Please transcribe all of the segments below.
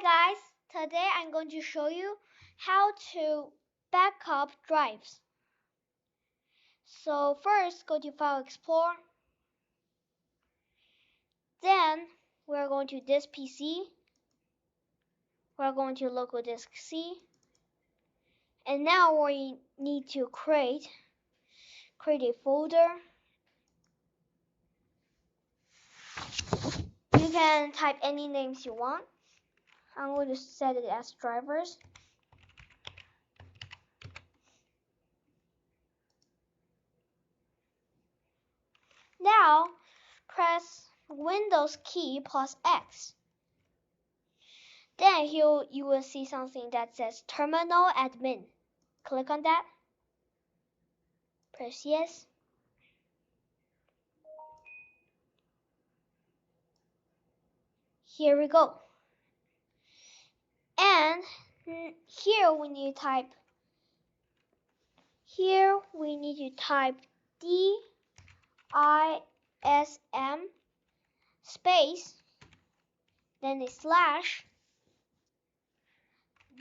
Hi guys, today I'm going to show you how to backup drives. So first go to File Explorer. Then we're going to this PC. We're going to local disk C. And now we need to create a folder. You can type any names you want. I'm going to set it as drivers. Now press Windows key plus X. Then here you will see something that says Terminal Admin. Click on that. Press yes. Here we go. And here we need to type DISM space, then a slash,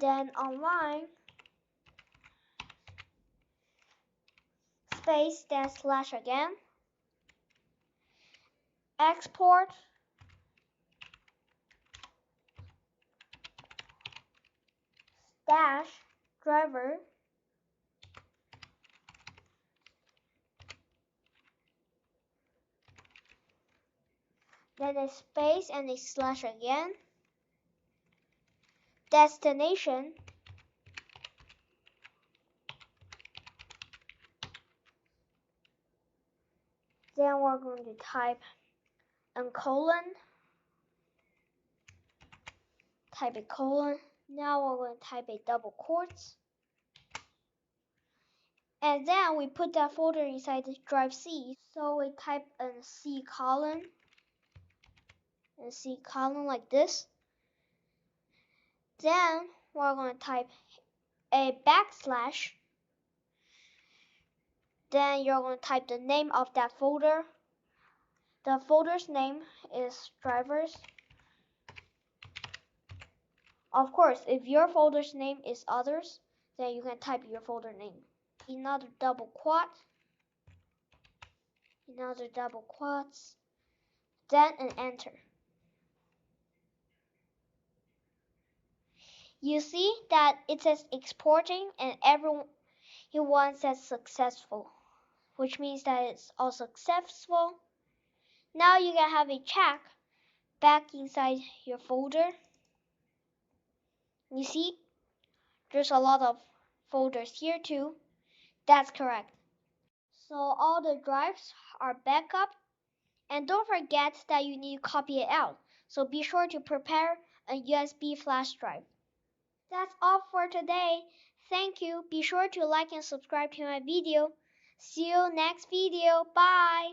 then online space, then slash again, export dash driver, then a space and a slash again, destination, then we're going to type a colon, type a colon. Now we're going to type a double quotes. And then we put that folder inside the drive C. So we type a C colon like this. Then we're going to type a backslash. Then you're going to type the name of that folder. The folder's name is drivers. Of course, if your folder's name is others, then you can type your folder name. Another double quotes, then an enter. You see that it says exporting and everyone says successful, which means that it's all successful. Now you can have a check back inside your folder. You see, there's a lot of folders here too. That's correct. So all the drives are backup. And don't forget that you need to copy it out. So be sure to prepare a USB flash drive. That's all for today. Thank you. Be sure to like and subscribe to my video. See you next video. Bye.